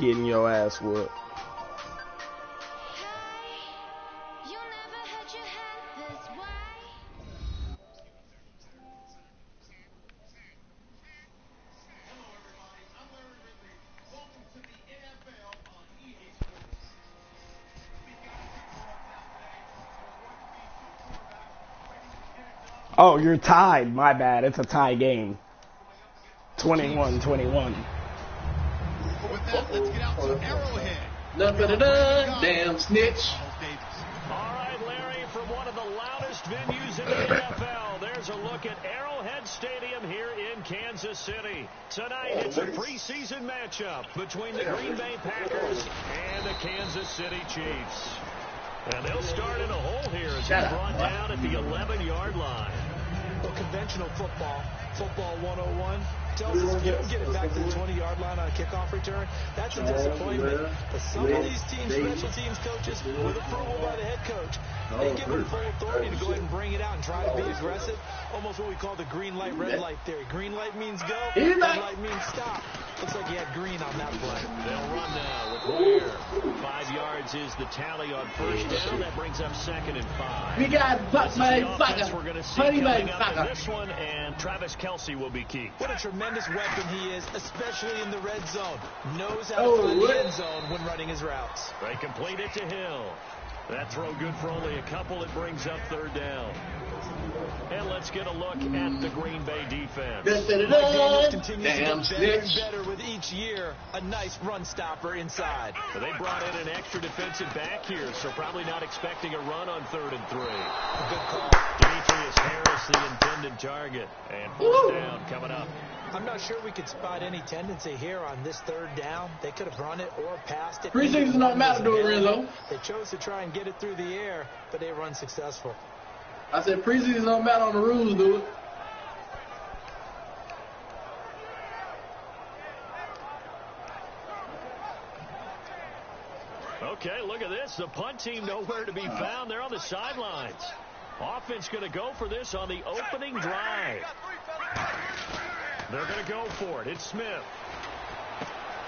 Getting your ass whooped. Oh, you're tied. My bad. It's a tie game. 21-21. With that, let's get out to Arrowhead. Damn snitch. All right, Larry, from one of the loudest venues in the NFL, there's a look at Arrowhead Stadium here in Kansas City. Tonight, it's a preseason matchup between the Green Bay Packers and the Kansas City Chiefs. And they'll start in a hole here as they're brought down at the 11-yard line. Well, conventional football 101, tells us you don't get it back to the 20-yard line on a kickoff return. That's a disappointment. But some of these teams, special teams coaches, with approval by the head coach, they give them full authority to go ahead and bring it out and try to be aggressive. Almost what we call the green light, red light theory. Green light means go, red light means stop. Looks like he had green on that play. They'll run now with Ware. 5 yards is the tally on first down. That brings up 2nd and 5. We got We're going to see coming up in this one, and Travis Kelce will be key. What a tremendous weapon he is, especially in the red zone. Knows how to find the end zone when running his routes. They complete it to Hill. That throw good for only a couple. It brings up 3rd down. And let's get a look at the Green Bay defense. McDaniels continues to get better and better with each year. A nice run stopper inside. Well, they brought in an extra defensive back here, so probably not expecting a run on 3rd and 3. A good call. Demetrius Harris, the intended target. And 4th down coming up. I'm not sure we could spot any tendency here on this 3rd down. They could have run it or passed it. Preseason don't matter, do it, Rizzo. They chose to try and get it through the air, but they run successful. I said preseason don't matter on the rules, do it. Okay, look at this. The punt team nowhere to be found. They're on the sidelines. Offense going to go for this on the opening drive. They're going to go for it. It's Smith.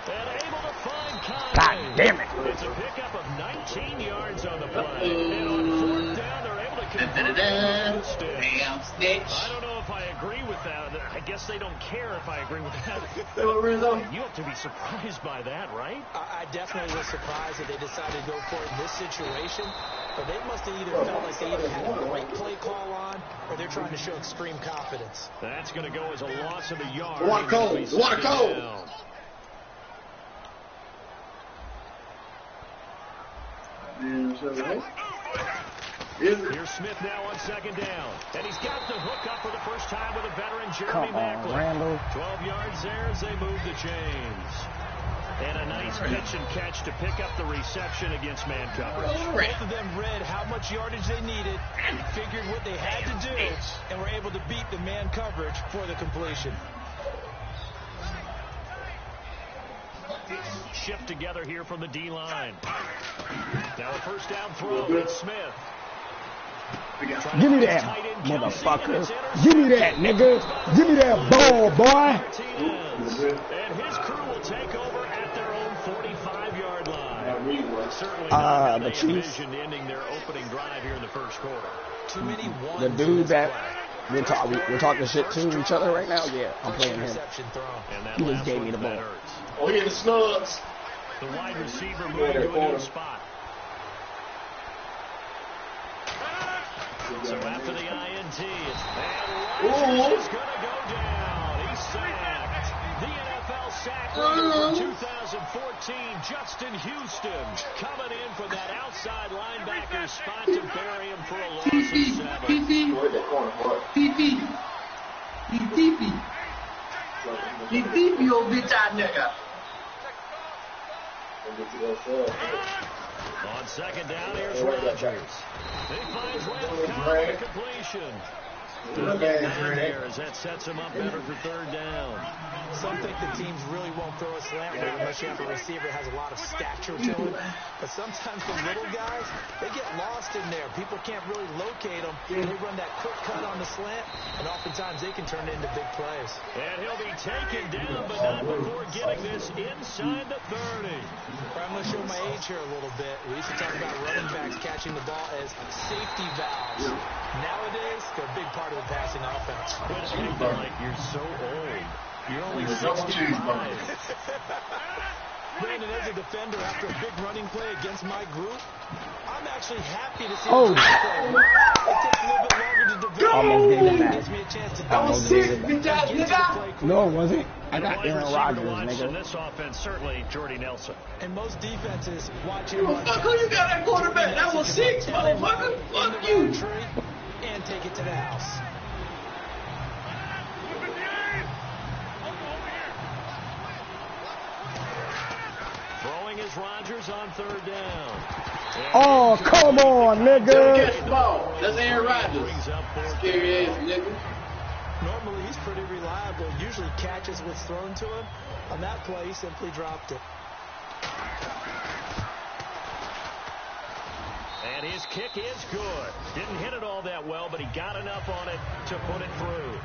And able to find Conley. God damn it. It's a pickup of 19 yards on the play. And on 4th down, they're able to convert it. Damn snitch. I don't know if I agree with that. I guess they don't care if I agree with that. You have to be surprised by that, right? I definitely was surprised that they decided to go for it in this situation. But they must have either felt like they either had a great play call on or they're trying to show extreme confidence. That's going to go as a loss of a yard. Water cold. Here's Smith now on 2nd down. And he's got the hook up for the first time with a veteran, Jeremy Maclin. Randall. 12 yards there as they move the chains. And a nice pitch and catch to pick up the reception against man coverage. Both of them read how much yardage they needed, figured what they had to do, and were able to beat the man coverage for the completion. Shift together here from the D-line. Now a 1st down throw. It's Smith. Give me that, motherfucker. Give me that, nigga. Give me that ball, boy. And his crew will take over at their own 45-yard line. Certainly not the Chiefs. ending their opening drive here in the 1st quarter. Too many ones. The dude that we're talking shit to each other right now. Yeah, I'm playing him. He just gave me the ball. Oh, yeah, the snugs. The wide receiver moving to a new spot. So after the INT, it's Rodgers is going to go down. He's sacked. The NFL sack record for 2014, Justin Houston, coming in from that outside linebacker spot to bury him for a loss of 7. He old bitch-eyed nigga. On 2nd down, here's Rodgers. He finds Randall Cobb for completion. As that sets him up better for third down. Some think the teams really won't throw a slant route unless you have a receiver that has a lot of stature to him. But sometimes the little guys, they get lost in there. People can't really locate them. They run that quick cut on the slant, and oftentimes they can turn it into big plays. And he'll be taken down, but not before getting this inside the 30. I'm going to show my age here a little bit. We used to talk about running backs catching the ball as safety valves. Nowadays, they're a big part of the passing offense. What does it feel like? You're so old. You're only 65. Brandon, as a defender, after a big running play against my group, I'm actually happy to see Oh. the play. It takes a little bit longer to develop. Almost gave it That back. gives me a chance to Almost get gave it to back. the play quick. No, it wasn't. I got Wide Aaron receiver to Rodgers, watch in nigga. this offense, certainly Jordy Nelson. And most defenses watch him run. Fuck, who you got that quarterback? That was 6, motherfucker. Fuck you. And take it to the house. Throwing is Rodgers on third down. Oh, come on, Let him nigga. catch the ball. That's Aaron Rodgers. Brings up fourth Scary ass nigga. Normally, he's pretty reliable. Usually catches what's thrown to him. On that play, he simply dropped it. And his kick is good. Didn't hit it all that well, but he got enough on it to put it through.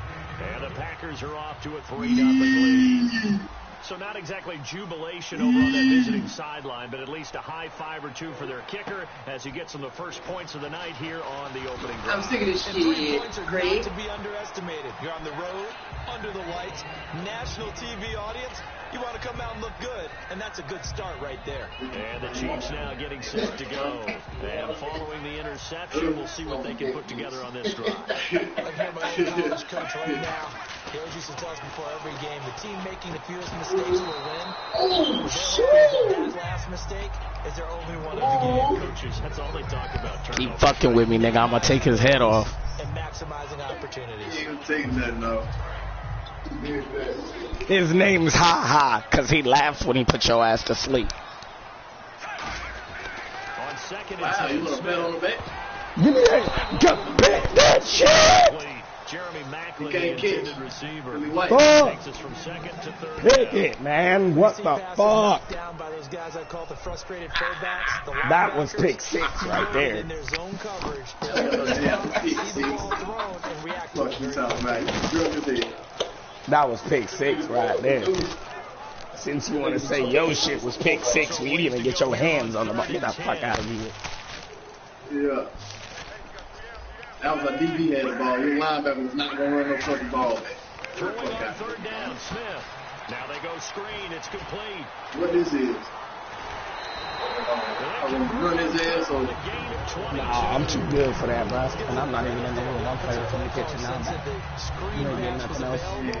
And the Packers are off to a 3-0 lead. So not exactly jubilation over on that visiting sideline, but at least a high five or two for their kicker as he gets them the first points of the night here on the opening drive. I'm sick of this And 3 shit. points are Great. not to be underestimated. You're on the road, under the lights, national TV audience. You want to come out and look good, and that's a good start right there. And the Chiefs now getting set to go. And following the interception, we'll see what they can put together on this drive. I hear my old college coach right now. He always used to tell us before every game, the team making the fewest mistakes will win. Oh, That shit. last mistake is their only one of the game. Coaches, that's all they talk about. Keep Turnovers. fucking with me, nigga. I'm gonna take his head off. And maximizing opportunities. He ain't taking nothing off. His name's Ha Ha, cause he laughs when he put your ass to sleep. On second and Wow, you 10, want to bet on the back? Give me that. Get back that shit. Jeremy Macklin, You the can't intended catch. receiver, Really white. Fuck. takes us from second to third Pick down. it, man. What See the passes fuck? knocked down by those guys I call the frustrated fullbacks. The That was linebackers. pick 6 right there. In their zone coverage. See the ball thrown and react to it. Fuck you talking about? You drunk as hell. That was pick 6 right there. Since you want to say your shit was pick 6, we didn't even get your hands on the ball. Get the fuck out of here. Yeah. That was a DB had the ball. Your linebacker was not going to run no fucking ball back. Throwing on third down, Smith. Now they go screen. It's complete. What this is? I'm going to run his ass over. The gain of 22. Nah, I'm too good for that, bro. And I'm not even in the room. I'm playing from the kitchen now. Since the screen You ain't getting pass was nothing else.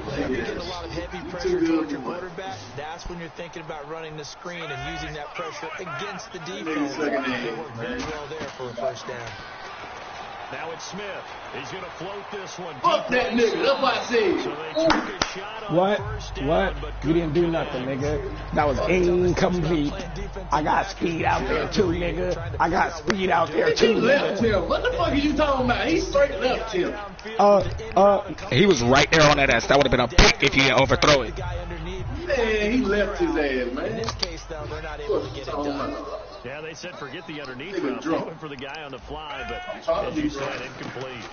available, if you get a lot of heavy pressure towards your quarterback, that's when you're thinking about running the screen and using that pressure against the defense. They work very well there for a first down. Now it's Smith. He's going to float this one. Fuck that nigga. That's what I said. So they took a shot on What? first down, What? but You didn't do couldn't nothing, connect. nigga. That was incomplete. I got speed out there too, nigga. I got speed out there He too, left nigga. him. What the fuck are you talking about? He straight left him. He was right there on that ass. That would have been a pick if you didn't overthrow it. Man, he left his ass, In man. this case, though, they're not able to get it done. Yeah, they said forget the underneath They were route. They drunk. went for the guy on the fly, but Trying to as be you drunk. said, incomplete.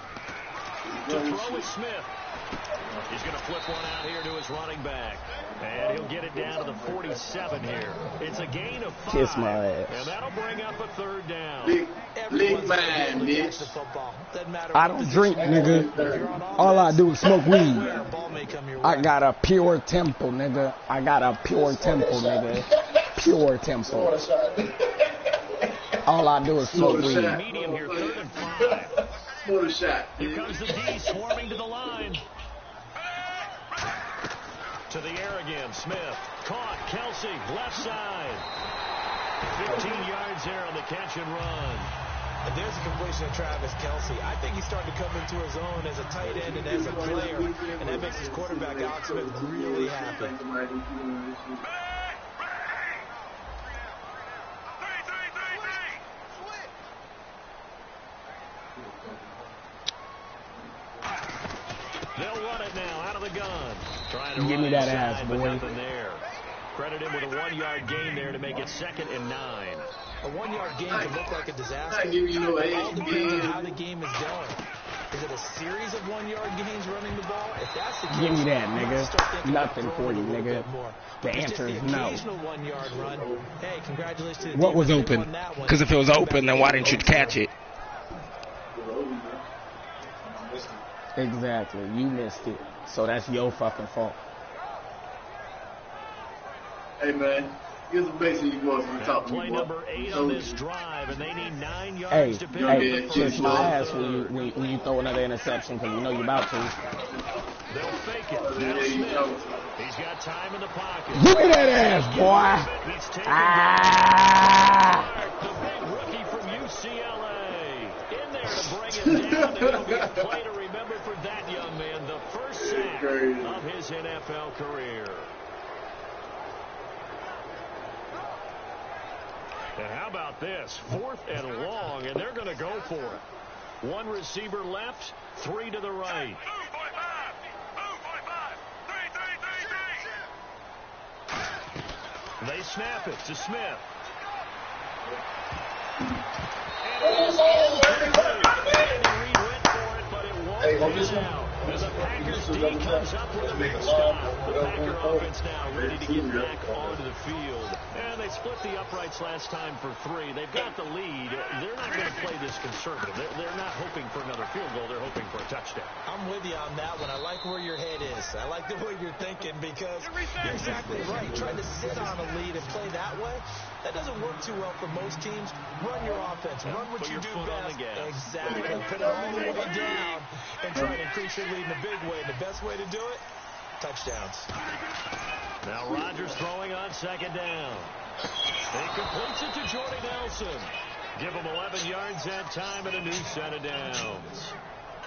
To throw is Smith. He's going to flip one out here to his running back. And he'll get it down to the 47 here. It's a gain of 5. Kiss my ass. And that'll bring up a third down. Big man, bitch. I don't drink, nigga. All I do is smoke weed. I got a pure temple, nigga. I got a pure temple, nigga. Pure temple. All I do is smoke weed. Medium here, 3rd and 5. What a shot. Here comes the D swarming to the line. To the air again, Smith. Caught, Kelsey, left side. 15 yards there on the catch and run. And there's a completion of Travis Kelsey. I think he's starting to come into his own as a tight end and as a player. And that makes his quarterback, Alex Smith, really happy. the gun. Trying to Give me that ass, boy. Nothing there. Credit him with a 1-yard gain there to make it 2nd and 9. A 1-yard gain can look like a disaster. I give you no It all age, depends on man. how the game is going. Is it a series of 1-yard gains running the ball? If that's the case, Give me that, you might nigga. start thinking about Nothing throwing for you, a little nigga. bit more. The But answer just is the no. occasional 1-yard run. Hey, congratulations to the What was defense. They open? won that one. Because if it was open, then why didn't you catch it? Exactly. You missed it. So that's your fucking fault. Hey, man. Here's some basic you boys want to talk to me, Play boy. number 8 on this drive, and they need 9 yards Hey, to pick hey, up the kiss first my down. ass when you throw another interception because you know you're about to. They'll fake it. Now Yeah, you Smith. know. He's got time in the pocket. Give me that ass, boy. He's taken Ah! the big rookie from UCLA. In there to bring him down. And it'll be a play to remember for that young man. The first sack of his NFL career. And how about this? 4th and long, and they're going to go for it. 1 receiver left, 3 to the right. They snap it to Smith. And Andy Reid went for it, but it won't get out. As the Packers D comes up with a big stop. The Packer offense now ready to get back onto the field. And they split the uprights last time for 3. They've got the lead. They're not going to play this conservative. They're not hoping for another field goal. They're hoping for a touchdown. I'm with you on that one. I like where your head is. I like the way you're thinking because you're exactly right. Trying to sit on a lead and play that way, that doesn't work too well for most teams. Run your offense. Run what you do best. Exactly. Put it all the way down and try to increase your lead in a big way. The best way to do it, touchdowns. Now Rodgers throwing on 2nd down. He completes it to Jordy Nelson. Give him 11 yards that time and a new set of downs.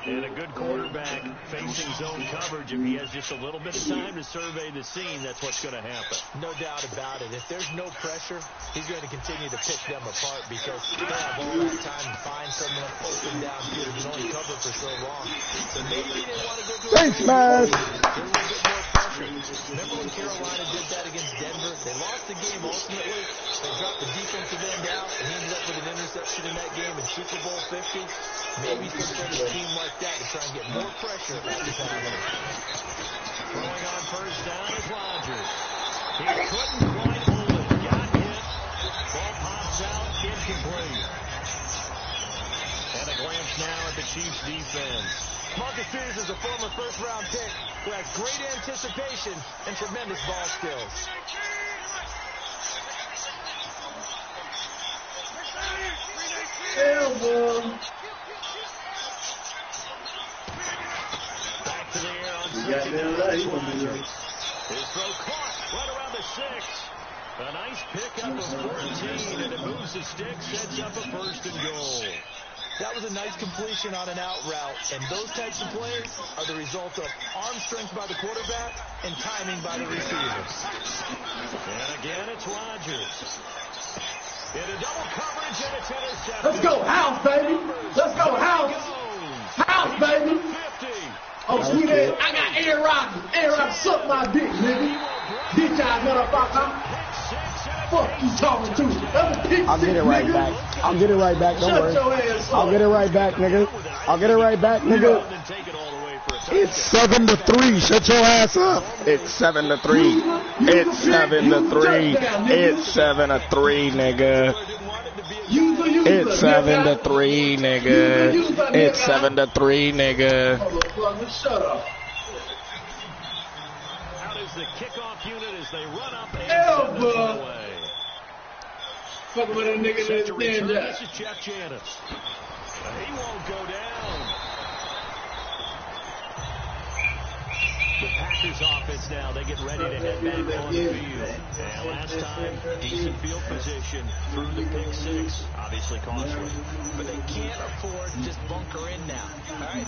And a good quarterback facing zone coverage. If he has just a little bit of time to survey the scene, that's what's going to happen. No doubt about it. If there's no pressure, he's going to continue to pick them apart because they have all that time to find someone open downfield and only cover for so long. So maybe he didn't want to go to Thanks, man. a little bit more pressure. Remember when Carolina did that against Denver? They lost the game ultimately. They dropped the defensive end out, and he ended up with an interception in that game in Super Bowl 50. Maybe some sort of team like that to try and get more pressure at the passer. Throwing on 1st down is Rodgers. He couldn't quite hold it. Got hit. Ball pops out. Incomplete. And a glance now at the Chiefs defense. Marcus Peters is a former first-round pick who has great anticipation and tremendous ball skills. Back to the air on You got 2nd that down. right. His throw caught right around the 6. A nice pickup of 14, and it moves the stick, sets up a 1st and goal. That was a nice completion on an out route, and those types of plays are the result of arm strength by the quarterback and timing by the receivers. And again, it's Rodgers. Into double coverage, and it's intercepted. Let's go house, baby. Let's go house. House, baby. 50. Oh, sweet ass. I got Aaron Rodgers. Aaron Rodgers suck my dick, nigga. Bitch ass motherfucker. Fuck you talking to? That's a pick I'll get it right nigga. back. I'll get it right back. Don't Shut worry. your ass up. I'll get it right back, nigga. I'll get it right back, nigga. And take it all the way for a It's touchdown. 7-3. Shut your ass up. It's 7-3. It's 7-3. It's 7-3, nigga. It's 7-3, nigga. It's 7-3, nigga. Motherfucker, shut up. Out is the kickoff unit as they run up and Hell, send bro. it away. Fucking with that nigga Set that to return. stand This up. is Jeff Janis. He won't go down. The Packers offense now, they get ready to head back on the field. And last time, decent field position through the pick 6. Obviously costly. But they can't afford to just bunker in now. All right,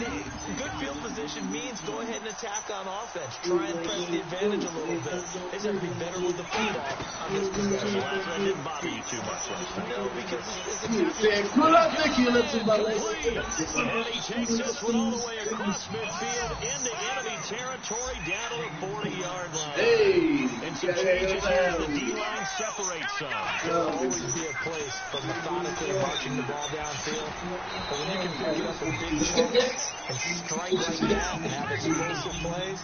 good field position means go ahead and attack on offense. Try and press the advantage a little bit. They just have to be better with the football on this possession. So that didn't bother you too much last time. No, because it's Said, pull up the killer to my leg. And he takes this one all the way across midfield into enemy territory Story down to the 40-yard line. Hey, And some changes here as the D-line separates some. There'll always be a place for methodically marching the ball downfield. But when you can pick it up in big chunks and strike like that and have explosive plays,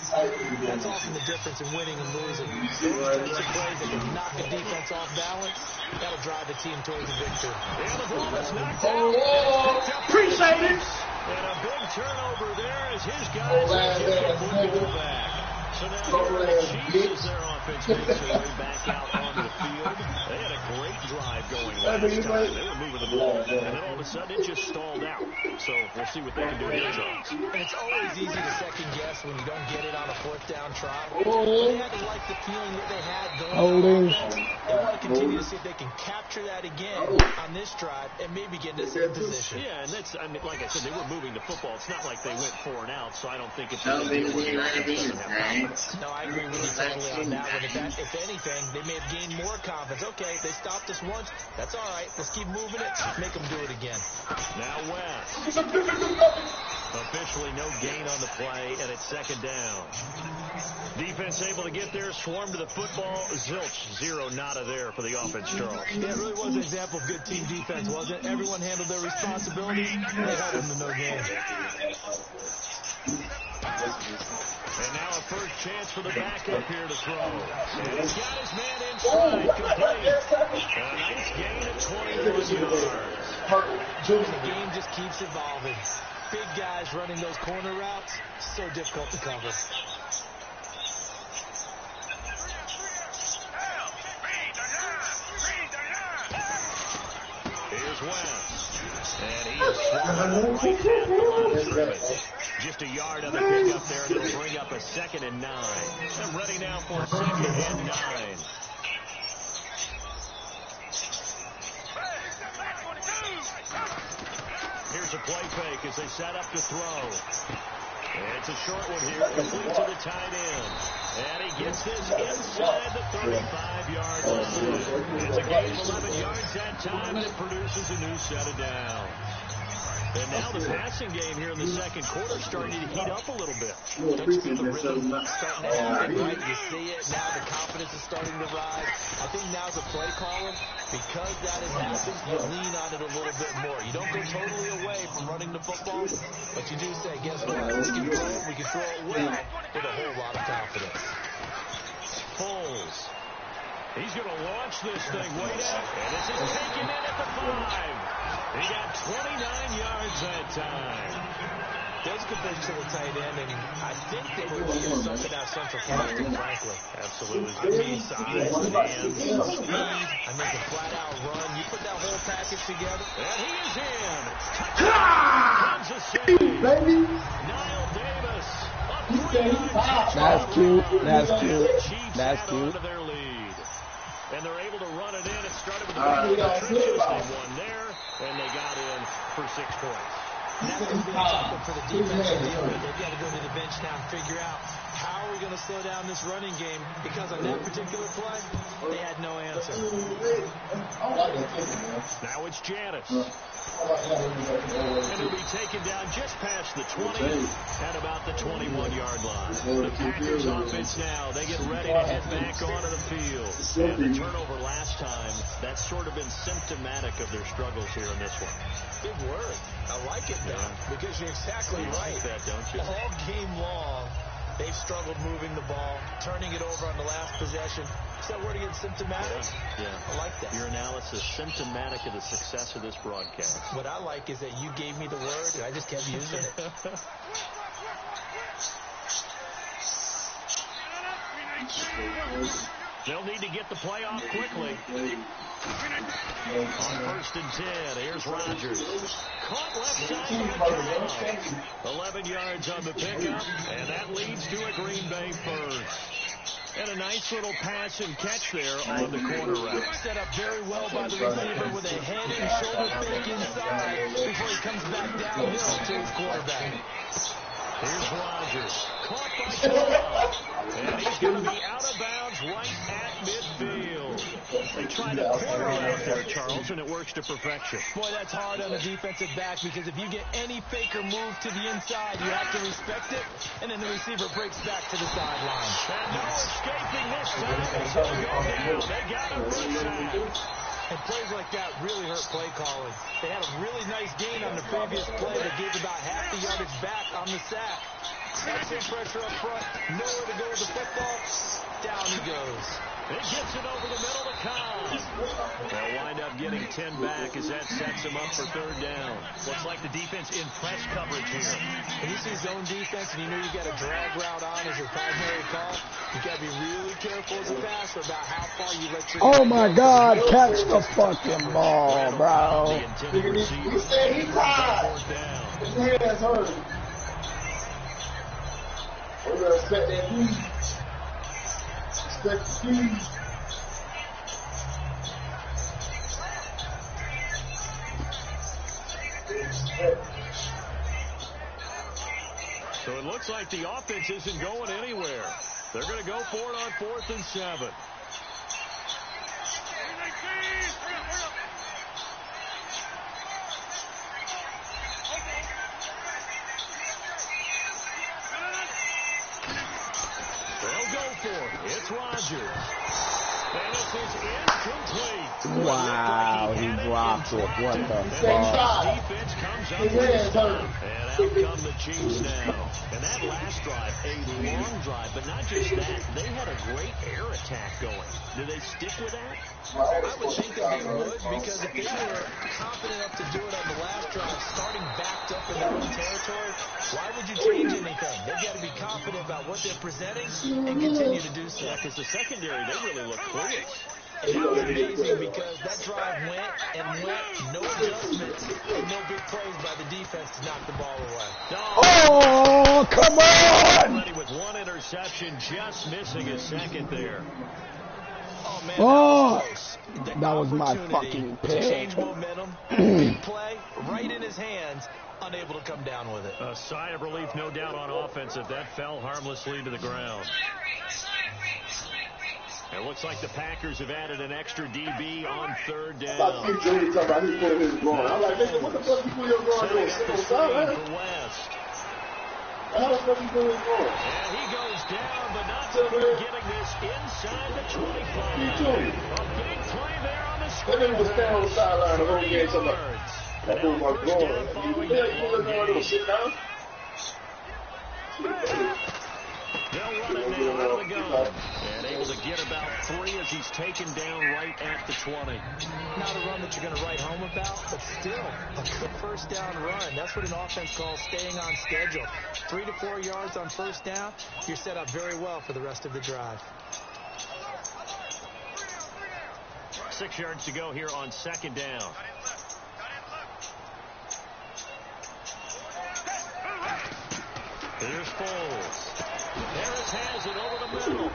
that's often the difference in winning and losing. Those types of plays that can knock a defense off balance, that'll drive a team towards a victory. And the ball is knocked out. Appreciate it. And a big turnover there as his guys have kicked the football back. So now here are the Chiefs as their offense makes their way back out onto the field. They had a great drive going last time. They were moving the ball, and then all of a sudden it just stalled out. So we'll see what they can do here, Charles. And it's always easy to second guess when you don't get it on a fourth down try. They had to like the feeling that they had going on. They want to continue to see if they can capture that again on this drive and maybe get in the same position. Yeah, and that's, I mean, like I said, they were moving the football. It's not like they went 4 and out, so I don't think it's a big deal when the offense doesn't have confidence. No, I agree with you totally on that one. If anything, they may have gained more confidence. Okay, they stopped us once. That's all right. Let's keep moving it. Make them do it again. Now West. Officially no gain on the play, and it's second down. Defense able to get there, swarm to the football. Zilch, 0 nada there for the offense, Charles. Yeah, it really was an example of good team defense, wasn't it? Everyone handled their responsibilities. They held them to no gain. And now a first chance for the backup here to throw. And he's got his man inside, complete. A nice gain of 21 yards. The game just keeps evolving. Big guys running those corner routes, so difficult to cover. Here's West. And he is swallowed right at the line of scrimmage. Just a yard on the pickup there, and it'll bring up a 2nd and 9. I'm ready now for a 2nd and 9. Here's a play fake as they set up to throw. And it's a short one here, complete to the tight end. And he gets this inside the 35-yard line. It's a gain of 11 yards that time, and it produces a new set of downs. And now the passing game here in the second quarter starting to heat up a little bit. Don't you feel the rhythm starting to happen, right? You see it now. The confidence is starting to rise. I think now's a play caller. Because that has happened, you lean on it a little bit more. You don't go totally away from running the football, but you do say, guess what? We can throw it well with a whole lot of confidence. Foles. He's going to launch this thing way down. And this is taken in at the 5. He got 29 yards that time. There's a good pitch to the tight end, and I think they were looking at something out central casting, frankly. Absolutely. I mean, size, hands, speed. I mean, the flat-out run. You put that whole package together. And he is in. Kansas City. Baby. Niall Davis. A 3-yard touchdown. That's cute. That's The cute. Chiefs That's add cute. on to their lead. And they're able to run it in. It started with the trenches. They won there, and they got in for 6 points. That's going to be something for the defense to deal with. They've got to go to the bench now and figure out how are we going to slow down this running game, because on that particular play, they had no answer. Now it's Janice. And he'll be taken down just past the 20 at about the 21-yard line. The Packers offense now, they get ready to head back onto the field. And the turnover last time, that's sort of been symptomatic of their struggles here in this one. Big word. I like it, though, because you're exactly You right. like that, don't you? All game long, they've struggled moving the ball, turning it over on the last possession. Is that word again, symptomatic? Yeah. I like that. Your analysis symptomatic of the success of this broadcast. What I like is that you gave me the word, and I just kept using it. They'll need to get the play off quickly. On 1st and 10, here's Rodgers. Caught left side by Terrell. 11 yards on the pickup, and that leads to a Green Bay first. And a nice little pass and catch there on the corner route. Set up very well by the receiver with a head and shoulder fake inside before he comes back downhill to his quarterback. Here's Rodgers. Caught by Terrell. And he's going to be out of bounds right at midfield. They try to corner out there, Charles, and it works to perfection. Boy, that's hard on the defensive back because if you get any faker move to the inside, you have to respect it, and then the receiver breaks back to the sideline. And no escaping this time. It's going to go down. They got him for a sack. And plays like that really hurt play calling. They had a really nice gain on the previous play that gave about half the yardage back on the sack. Excellent pressure up front. Nowhere to go with the football. Down he goes. He gets it over the middle to Cobb. They'll wind up getting 10 back as that sets him up for third down. Looks like the defense in press coverage here. When you see zone defense and you know you got a drag route on as your primary call, you got to be really careful as a passer about how far you let your... Oh my God, catch the fucking ball, bro. He said he tired. His hands hurt. We're going to expect that lead. Expect the speed. So it looks like the offense isn't going anywhere. They're going to go for it on 4th and 7. They'll go for it. It's Rodgers. And this is incomplete. Wow, he dropped it. What the Same fuck? side. Defense comes up His with hands a hurt. stop. And out come the Chiefs now. And that last drive, a long drive, but not just that. They had a great air attack going. Do they stick with that? I would think that they would, because if they were confident enough to do it on the last drive, starting backed up in their own territory, why would you change anything? They've got to be confident about what they're presenting and continue to do so. Yeah, because the secondary, they really look clear. And that was amazing because that drive went and went, no adjustments, and no big plays by the defense to knock the ball away. Oh, come on! Already with one interception, just missing a second there. Oh, man, Oh, that that was my opportunity fucking to pick. change momentum, big play, right in his hands, unable to come down with it. A sigh of relief, no doubt, on offense if that fell harmlessly to the ground. It looks like the Packers have added an extra DB on third I thought down. Steve Jr. talking about he pulling his groin. I'm like, nigga, what the fuck you pull your groin doing? Sit on the sideline? For West. How the fuck you pull his groin? And he goes down, but not before getting this inside the 25. Steve Jr. A big play there on the That screen. nigga was standing on the sideline the whole 30 game talking about, yards. I pulled my First down groin. following Yeah, that you pull his long groin, gain. sit down. They'll run it now out of the gun. And able to get about 3 as he's taken down right at the 20. Not a run that you're going to write home about, but still a good first down run. That's what an offense calls staying on schedule. 3 to 4 yards on first down, you're set up very well for the rest of the drive. 6 yards to go here on second down. Here's Foles. Harris has it over the middle.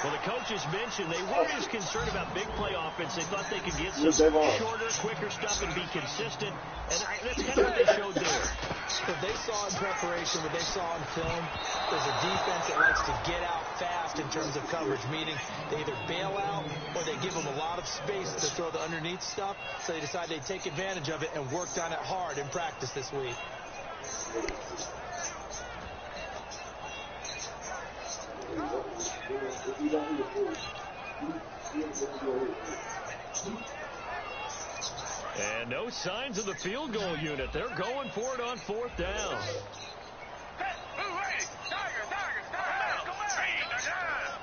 Well, the coaches mentioned they weren't as concerned about big play offense. They thought they could get some shorter, quicker stuff and be consistent. And that's kind of what they showed there. What they saw in preparation, what they saw in film, there's a defense that likes to get out fast in terms of coverage, meaning they either bail out or they give them a lot of space to throw the underneath stuff. So they decided they'd take advantage of it and worked on it hard in practice this week. And no signs of the field goal unit. They're going for it on fourth down.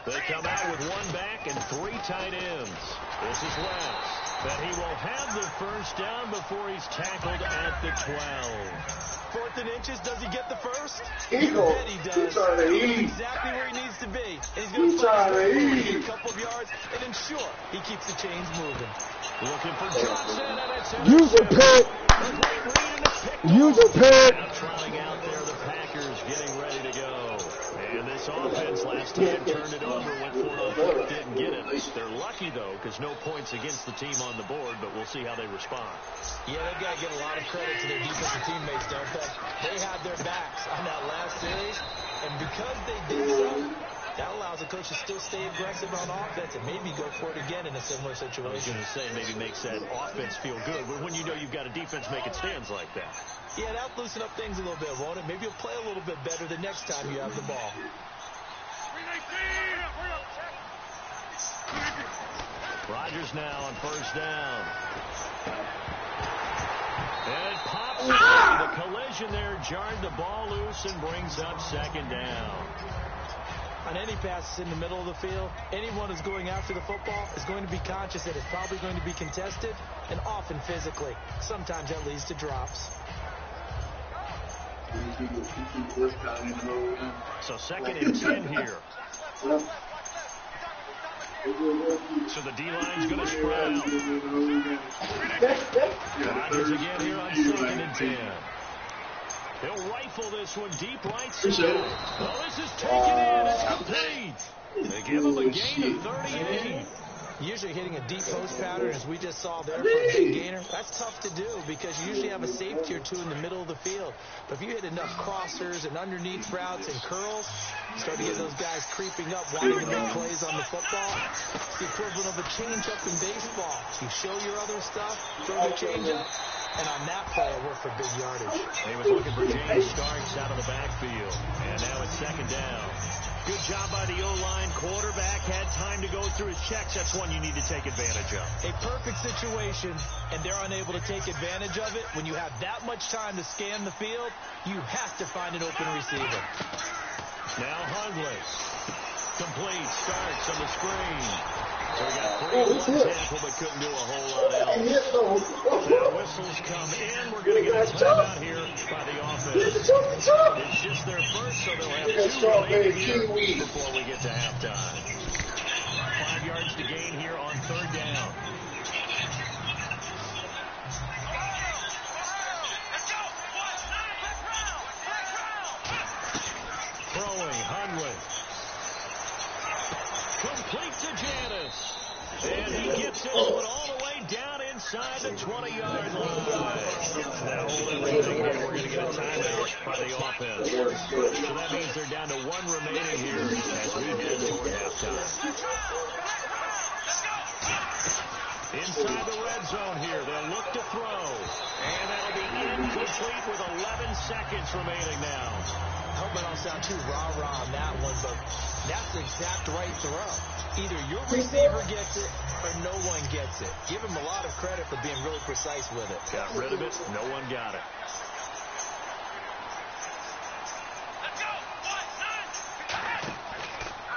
They come out with one back and 3 tight ends. This is West. But he will have the first down before he's tackled at the 12. 4th and inches, does he get the first? Eagle. I bet he does. He's trying to He knows eat. exactly where he needs to be. And he's He's going to trying to get eat. a couple of yards and ensure he keeps the chains moving. Looking for Johnson, and it's Use a pick. Use a pick. Now trotting out there, the Packers getting ready to go. And this offense last time turned it over, went for it on fourth, didn't get it. They're lucky, though, because no points against the team on the board, but we'll see how they respond. Yeah, they've got to give a lot of credit to their defensive teammates, don't they? They had their backs on that last series, and because they did so, That allows the coach to still stay aggressive on offense and maybe go for it again in a similar situation. I was going to say maybe makes that offense feel good, but when you know you've got a defense making stands like that. Yeah, that'll loosen up things a little bit, won't it? Maybe you'll play a little bit better the next time you have the ball. Rodgers now on first down. And it pops away. The collision there jarred the ball loose and brings up second down. On any passes in the middle of the field, anyone who's going after the football is going to be conscious that it's probably going to be contested, and often physically. Sometimes that leads to drops. So 2nd and 10 here. So the D-line's going to spread out. Rodgers again here on 2nd and 10. He'll rifle this one deep right side. Oh, this is taken in. It's complete. They give him a gain of 38. Usually hitting a deep post pattern, as we just saw there for a big gainer, that's tough to do because you usually have a safety or two in the middle of the field. But if you hit enough crossers and underneath routes and curls, you start to get those guys creeping up, wanting to make plays on the football. It's the equivalent of a change-up in baseball. You show your other stuff, throw the change-up, and on that play, it worked for big yardage. He was looking for James Starks out of the backfield, and now it's 2nd down. Good job by the O-line. Quarterback had time to go through his checks. That's one you need to take advantage of. A perfect situation, and they're unable to take advantage of it. When you have that much time to scan the field, you have to find an open receiver. Now Hundley. Complete. Starks on the screen. So we got 3 on one tackle, but couldn't do a whole lot else. Now whistles come in. We're going to get a timeout here by the offense. It's just their first, so they'll have 2 remaining here before we get to halftime. 5 yards to gain here on 3rd down. Throwing, Hundley. Complete to Janis. And he gets it all the way down inside the 20-yard line. Now hold everything here. We're going to get a timeout by the offense. So that means they're down to 1 remaining here as we head toward halftime. Inside the red zone here. They'll look to throw. And that'll be incomplete with 11 seconds remaining now. I hope I don't sound too rah-rah on that one, but that's the exact right throw. Either your receiver gets it or no one gets it. Give him a lot of credit for being really precise with it. Got rid of it. No one got it.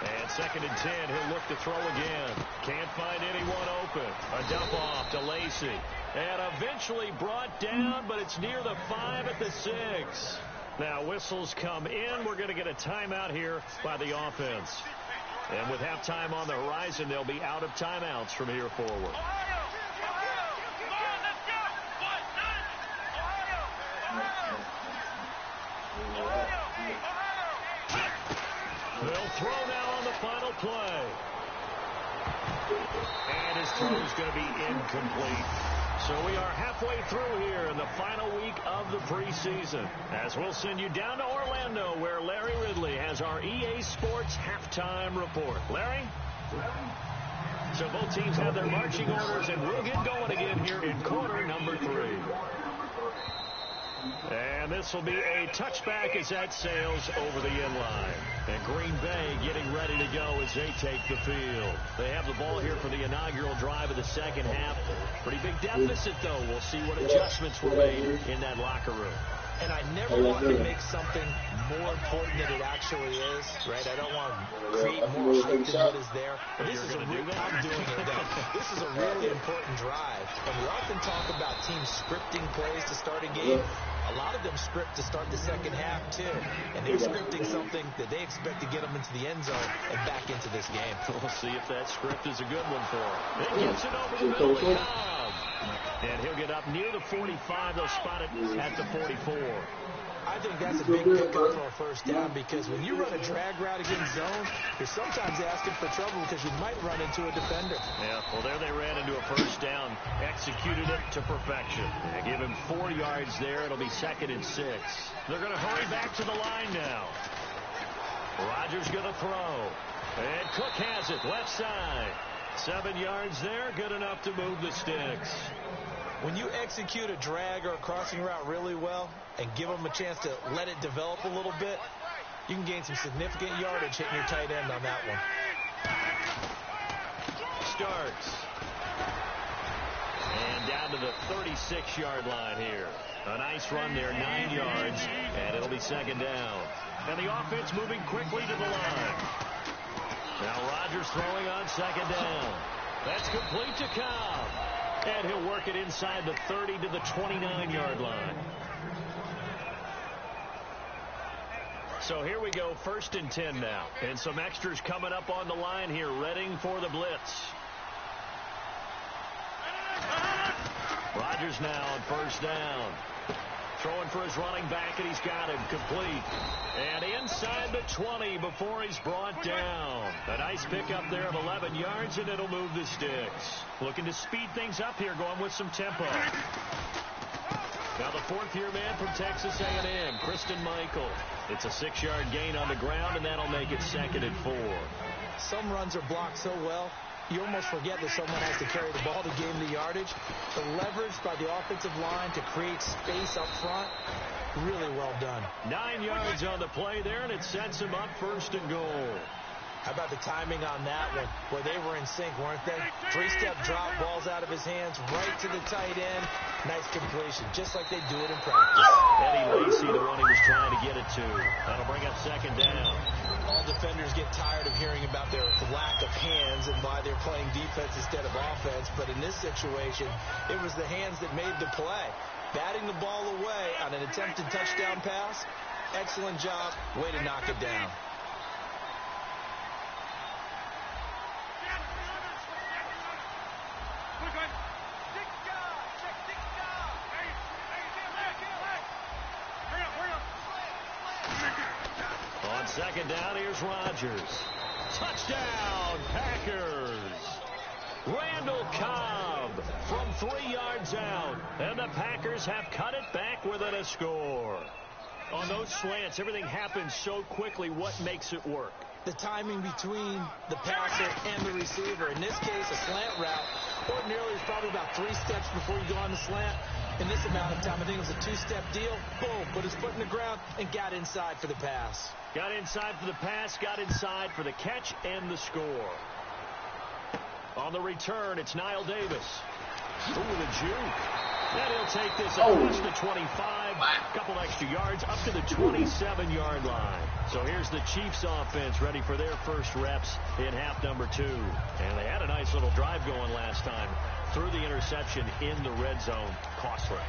And 2nd and 10. He'll look to throw again. Can't find anyone open. A dump off to Lacey. And eventually brought down, but it's near the 5 at the 6. Now whistles come in. We're going to get a timeout here by the offense. And with halftime on the horizon, they'll be out of timeouts from here forward. They'll throw now on the final play. And his throw is going to be incomplete. So we are halfway through here in the final week of the preseason, as we'll send you down to Orlando, where Larry Ridley has our EA Sports halftime report. Larry? So both teams have their marching orders, and we'll get going again here in quarter number 3. And this will be a touchback as that sails over the inline. And Green Bay getting ready to go as they take the field. They have the ball here for the inaugural drive of the second half. Pretty big deficit, though. We'll see what adjustments were made in that locker room. And I never want to make something more important than it actually is, right? I don't want to create more hype than what is there. But this is I'm doing it, though. This is a really important drive. And we often talk about teams scripting plays to start a game. A lot of them script to start the second half, too. And they're scripting something that they expect to get them into the end zone and back into this game. We'll see if that script is a good one for him. He gets it over the middle of Cobb. And he'll get up near the 45. They'll spot it at the 44. I think that's a big pickup for a first down because when you run a drag route against zone, you're sometimes asking for trouble because you might run into a defender. Yeah, well, there they ran into a first down, executed it to perfection. They give him 4 yards there. It'll be 2nd and 6. They're going to hurry back to the line now. Rodgers going to throw. And Cook has it, left side. 7 yards there, good enough to move the sticks. When you execute a drag or a crossing route really well and give them a chance to let it develop a little bit, you can gain some significant yardage hitting your tight end on that one. Starts. And down to the 36-yard line here. A nice run there, 9 yards, and it'll be second down. And the offense moving quickly to the line. Now Rodgers throwing on second down. That's complete to Cobb. And he'll work it inside the 30 to the 29-yard line. So here we go, 1st and 10 now. And some extras coming up on the line here, readying for the blitz. Rodgers now on 1st down. Throwing for his running back, and he's got him complete. And inside the 20 before he's brought down. A nice pickup there of 11 yards, and it'll move the sticks. Looking to speed things up here, going with some tempo. Now the 4th-year man from Texas A&M, Christian Michael. It's a 6-yard gain on the ground, and that'll make it 2nd and 4. Some runs are blocked so well, you almost forget that someone has to carry the ball to gain the yardage. The leverage by the offensive line to create space up front, really well done. 9 yards on the play there, and it sets him up 1st and goal. How about the timing on that one? Boy, they were in sync, weren't they? 3-step drop, balls out of his hands, right to the tight end. Nice completion, just like they do it in practice. Eddie Lacy, the one he was trying to get it to. That'll bring up second down. All defenders get tired of hearing about their lack of hands and why they're playing defense instead of offense. But in this situation, it was the hands that made the play. Batting the ball away on an attempted touchdown pass. Excellent job. Way to knock it down. On second down, here's Rodgers. Touchdown, Packers. Randall Cobb from 3 yards out. And the Packers have cut it back within a score. On those slants, everything happens so quickly. What makes it work? The timing between the passer and the receiver. In this case, a slant route. Ordinarily, it's probably about 3 steps before you go on the slant. In this amount of time, I think it was a 2-step deal. Boom, put his foot in the ground and got inside for the pass. Got inside for the pass, got inside for the catch and the score. On the return, it's Niall Davis. Ooh, the juke. And he'll take this across the 25, a couple extra yards, up to the 27-yard line. So here's the Chiefs offense ready for their first reps in half number 2. And they had a nice little drive going last time. Threw the interception in the red zone. Costly.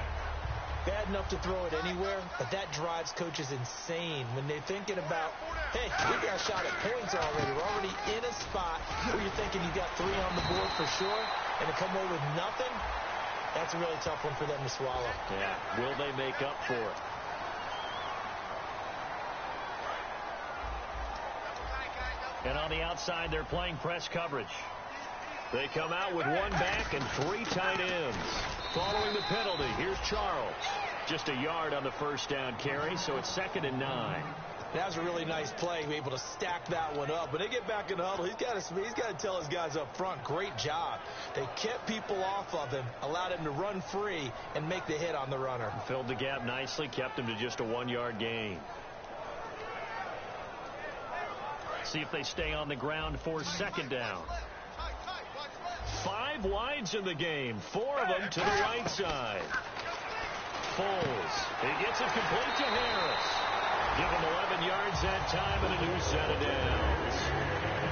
Bad enough to throw it anywhere, but that drives coaches insane when they're thinking about, hey, we got a shot at points already. We're already in a spot where you're thinking you got 3 on the board for sure, and to come away with nothing, that's a really tough one for them to swallow. Yeah, will they make up for it? And on the outside, they're playing press coverage. They come out with 1 back and 3 tight ends. Following the penalty, here's Charles. Just a yard on the first down carry, so it's 2nd and 9. That was a really nice play, to be able to stack that one up. When they get back in the huddle, he's got to tell his guys up front, great job. They kept people off of him, allowed him to run free, and make the hit on the runner. Filled the gap nicely, kept him to just a 1-yard gain. See if they stay on the ground for second down. 5 wides in the game, 4 of them to the right side. Foles, he gets it complete to Harris. Give him 11 yards that time and a new set of downs.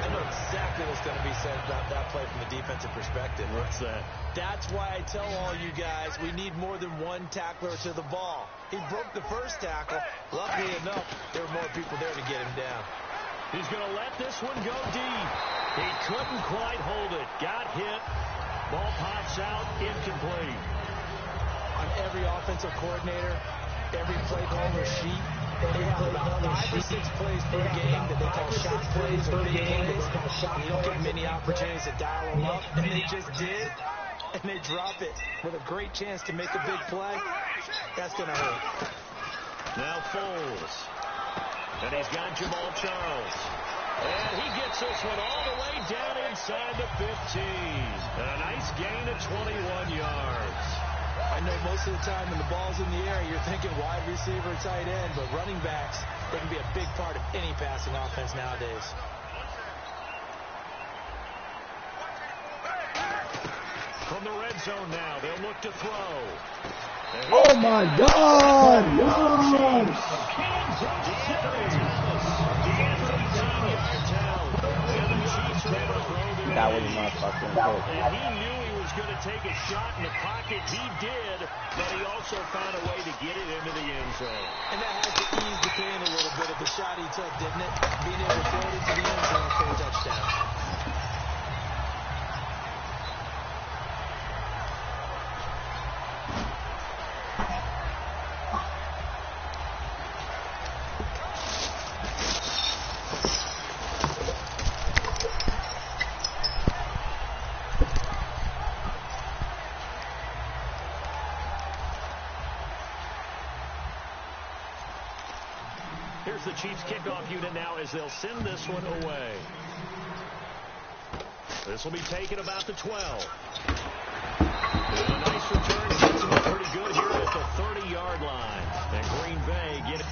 I know exactly what's going to be said about that play from a defensive perspective. What's that? That's why I tell all you guys we need more than 1 tackler to the ball. He broke the first tackle. Luckily enough, there were more people there to get him down. He's going to let this one go deep. He couldn't quite hold it. Got hit. Ball pops out, incomplete. On every offensive coordinator, every play caller sheet, they have about 5 or 6 plays per game that they call shot plays or big plays. You don't get many opportunities to dial them up, and they just did, and they drop it with a great chance to make a big play. That's going to hurt. Now Foles. And he's got Jamal Charles. And he gets this one all the way down inside the 15. And a nice gain of 21 yards. I know most of the time when the ball's in the air, you're thinking wide receiver, tight end, but running backs, they can be a big part of any passing offense nowadays. From the red zone now, they'll look to throw. Oh, my God. That was my fucking hook. And he knew he was going to take a shot in the pocket. He did, but he also found a way to get it into the end zone. And that had to ease the pain a little bit of the shot he took, didn't it? Being able to throw it into the end zone for a touchdown. Here's the Chiefs kickoff unit now as they'll send this one away. This will be taken about the 12. And a nice return. Gets him pretty good here at the 30-yard line. And Green Bay get it.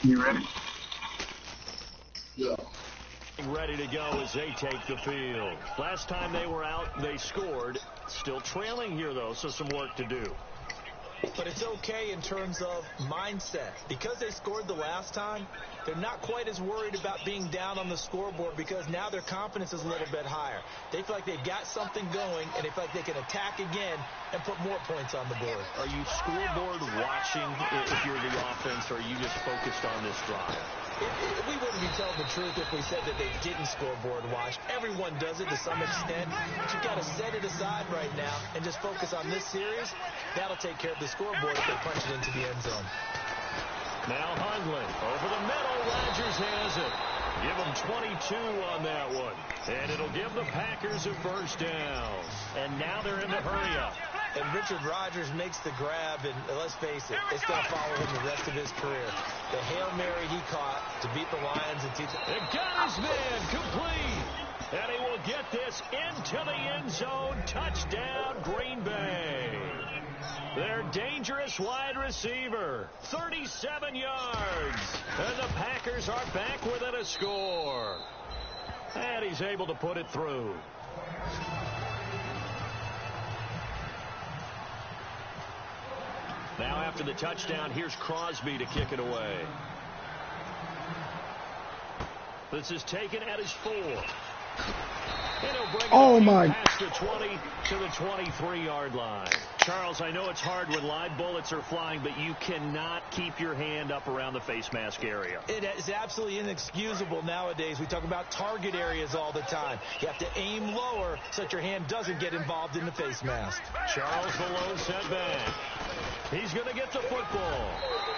You ready? Yeah. Ready to go as they take the field. Last time they were out, they scored. Still trailing here, though, so some work to do. But it's okay in terms of mindset. Because they scored the last time, they're not quite as worried about being down on the scoreboard because now their confidence is a little bit higher. They feel like they've got something going, and they feel like they can attack again and put more points on the board. Are you scoreboard watching if you're the offense, or are you just focused on this drive? We wouldn't be telling the truth if we said that they didn't scoreboard watch. Everyone does it to some extent, but you've got to set it aside right now and just focus on this series. That'll take care of the scoreboard if they punch it into the end zone. Now Hundley over the middle. Rodgers has it. Give them 22 on that one. And it'll give the Packers a first down. And now they're in the hurry-up. And Richard Rodgers makes the grab, and let's face it, it's going to follow him the rest of his career. The Hail Mary he caught to beat the Lions and teach And got his man complete. And he will get this into the end zone. Touchdown, Green Bay. Their dangerous wide receiver, 37 yards. And the Packers are back within a score. And he's able to put it through. Now after the touchdown, here's Crosby to kick it away. This is taken at his 4. And he'll bring it past the 20 to the 23-yard line. Charles, I know it's hard when live bullets are flying, but you cannot keep your hand up around the face mask area. It is absolutely inexcusable nowadays. We talk about target areas all the time. You have to aim lower so that your hand doesn't get involved in the face mask. Charles, the low setback. He's going to get the football.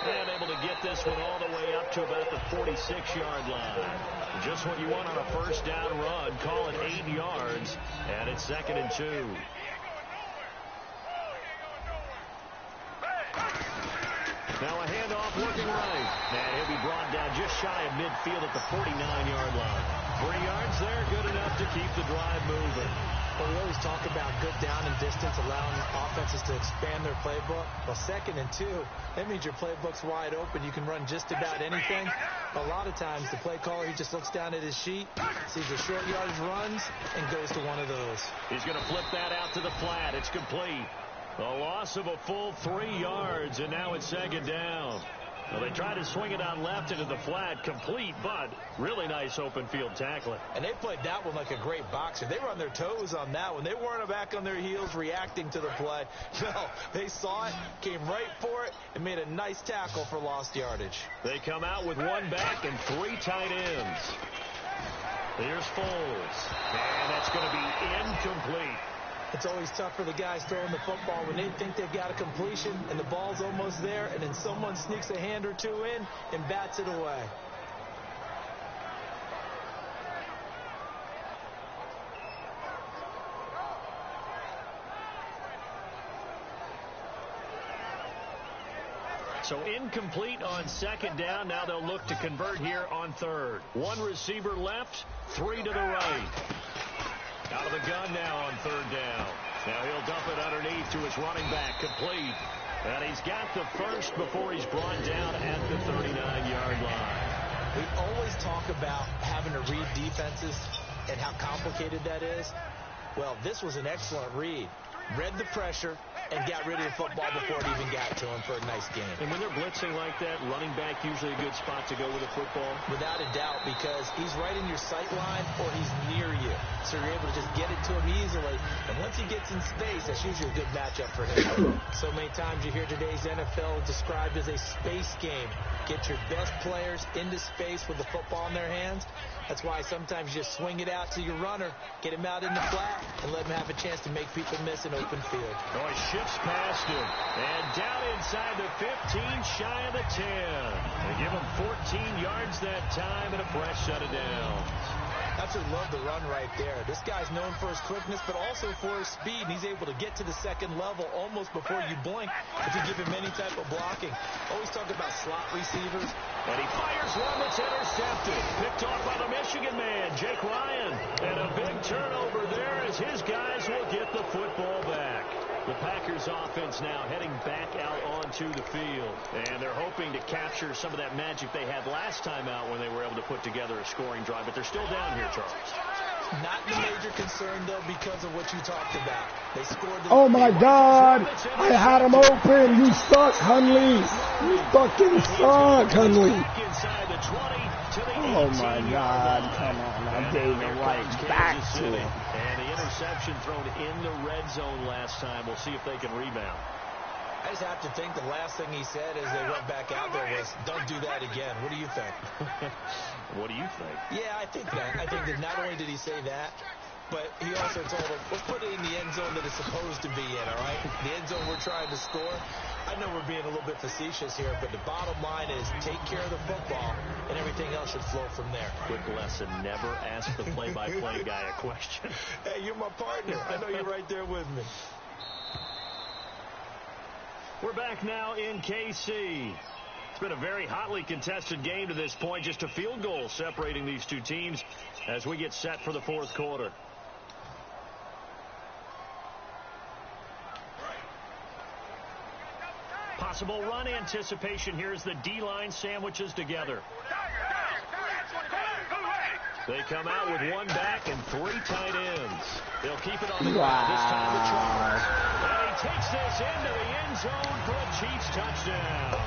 And able to get this one all the way up to about the 46-yard line. Just what you want on a first down run. Call it 8 yards. And it's 2nd and 2. Now a handoff looking right. And he'll be brought down just shy of midfield at the 49-yard line. 3 yards there, good enough to keep the drive moving. Well, we always talk about good down and distance, allowing offenses to expand their playbook. Well, 2nd and 2, that means your playbook's wide open. You can run just about anything. A lot of times, the play caller, he just looks down at his sheet, sees the short yardage runs, and goes to one of those. He's going to flip that out to the flat. It's complete. A loss of a full 3 yards, and now it's 2nd down. Well, they tried to swing it on left into the flat, complete, but really nice open field tackling. And they played that one like a great boxer. They were on their toes on that one. They weren't back on their heels reacting to the play. No, they saw it, came right for it, and made a nice tackle for lost yardage. They come out with 1 back and 3 tight ends. Here's Foles, and that's going to be incomplete. It's always tough for the guys throwing the football when they think they've got a completion and the ball's almost there, and then someone sneaks a hand or two in and bats it away. So incomplete on 2nd down. Now they'll look to convert here on 3rd. 1 receiver left, 3 to the right. Out of the gun now on 3rd down. Now he'll dump it underneath to his running back, complete. And he's got the first before he's brought down at the 39-yard line. We always talk about having to read defenses and how complicated that is. Well, this was an excellent read. Read the pressure and got rid of the football before it even got to him for a nice game. And when they're blitzing like that, running back usually a good spot to go with a football? Without a doubt, because he's right in your sight line or he's near you. So you're able to just get it to him easily. And once he gets in space, that's usually a good matchup for him. So many times you hear today's NFL described as a space game. Get your best players into space with the football in their hands. That's why sometimes you just swing it out to your runner, get him out in the flat, and let him have a chance to make people miss an open field. Oh, he shifts past him. And down inside the 15, shy of the 10. They give him 14 yards that time and a fresh set of downs. That's what love the run right there. This guy's known for his quickness, but also for his speed. And he's able to get to the 2nd level almost before you blink if you give him any type of blocking. Always talk about slot receivers. And he fires one that's intercepted. Picked off by the Michigan man, Jake Ryan. And a big turnover there as his guys will get the football back. The Packers offense now heading back out onto the field. And they're hoping to capture some of that magic they had last time out when they were able to put together a scoring drive. But they're still down here, Charles. Not the major concern, though, because of what you talked about. They scored the... Oh, my God. I had him open. You suck, Hundley. You fucking suck, Hundley. Oh, my God. Come on. I gave it right back to him. And the interception thrown in the red zone last time. We'll see if they can rebound. I just have to think the last thing he said as they went back out there was, don't do that again. What do you think? What do you think? Yeah, I think that. I think that not only did he say that, but he also told him, let's put it in the end zone that it's supposed to be in, all right? The end zone we're trying to score. I know we're being a little bit facetious here, but the bottom line is take care of the football, and everything else should flow from there. Quick lesson, never ask the play-by-play guy a question. Hey, you're my partner. I know you're right there with me. We're back now in KC. It's been a very hotly contested game to this point. Just a field goal separating these two teams as we get set for the 4th quarter. Possible run anticipation here as the D-line sandwiches together. They come out with 1 back and 3 tight ends. They'll keep it on the ground this time to Charles. And he takes this into the end zone for a Chiefs touchdown.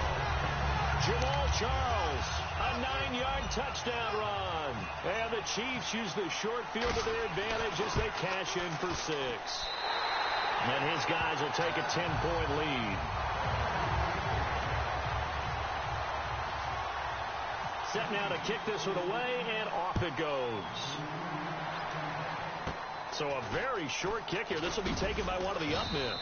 Jamal Charles, a 9-yard touchdown run. And the Chiefs use the short field to their advantage as they cash in for 6. And his guys will take a 10-point lead. Set now to kick this one away, and off it goes. So a very short kick here. This will be taken by one of the up men.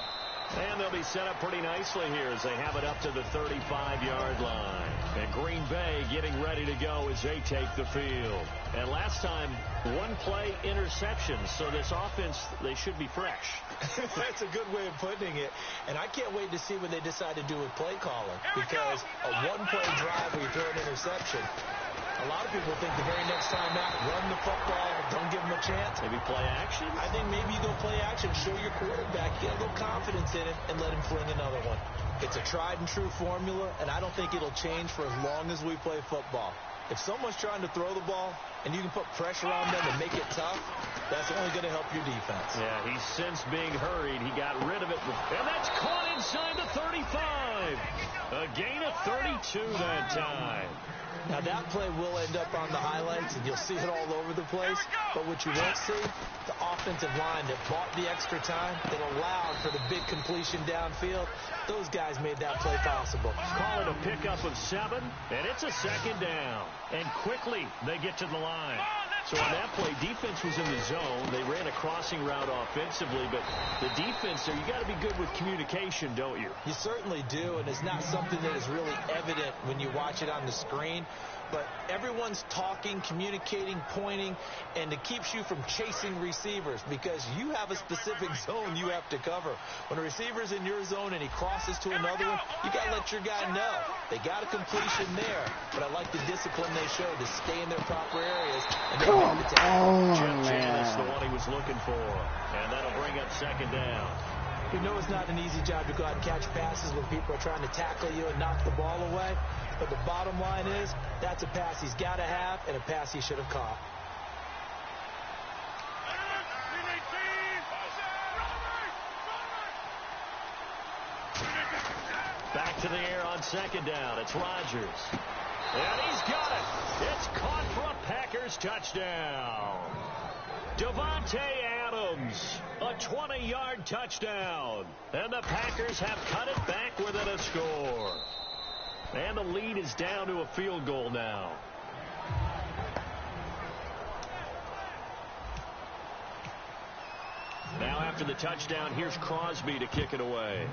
And they'll be set up pretty nicely here as they have it up to the 35-yard line. And Green Bay getting ready to go as they take the field. And last time, one play interception. So this offense, they should be fresh. That's a good way of putting it. And I can't wait to see what they decide to do with play calling. Because a one-play drive where you throw an interception, a lot of people think the very next time out, run the football, don't give them a chance. Maybe play action? I think maybe you go play action, show your quarterback, get a little confidence in it, and let him fling another one. It's a tried-and-true formula, and I don't think it'll change for as long as we play football. If someone's trying to throw the ball, and you can put pressure on them and make it tough, that's only going to help your defense. Yeah, he's since being hurried. He got rid of it, and that's caught inside the 35. A gain of 32 that time. Now, that play will end up on the highlights, and you'll see it all over the place. But what you won't see, the offensive line that bought the extra time, that allowed for the big completion downfield, those guys made that play possible. Call it a pickup of 7, and it's a second down. And quickly, they get to the line. So on that play, defense was in the zone. They ran a crossing route offensively, but the defense there, you got to be good with communication, don't you? You certainly do, and it's not something that is really evident when you watch it on the screen. But everyone's talking, communicating, pointing, and it keeps you from chasing receivers because you have a specific zone you have to cover. When a receiver's in your zone and he crosses to another one, you got to let your guy know. They got a completion there, but I like the discipline they showed to stay in their proper areas. And Come on, That's the man. one he was looking for, and that'll bring up second down. You know it's not an easy job to go out and catch passes when people are trying to tackle you and knock the ball away. But the bottom line is, that's a pass he's got to have and a pass he should have caught. Back to the air on second down. It's Rodgers. And he's got it. It's caught for a Packers touchdown. Devontae Adams, a 20-yard touchdown. And the Packers have cut it back within a score. And the lead is down to a field goal now. Now after the touchdown, here's Crosby to kick it away.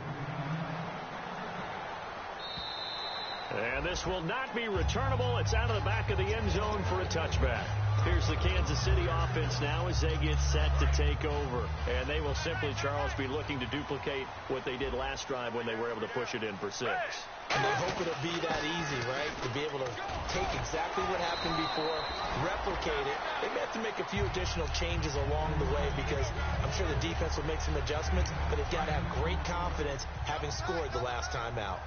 And this will not be returnable. It's out of the back of the end zone for a touchback. Here's the Kansas City offense now as they get set to take over. And they will simply, Charles, be looking to duplicate what they did last drive when they were able to push it in for 6. And they hope it'll be that easy, right? To be able to take exactly what happened before, replicate it. They may have to make a few additional changes along the way because I'm sure the defense will make some adjustments, but they've got to have great confidence having scored the last time out.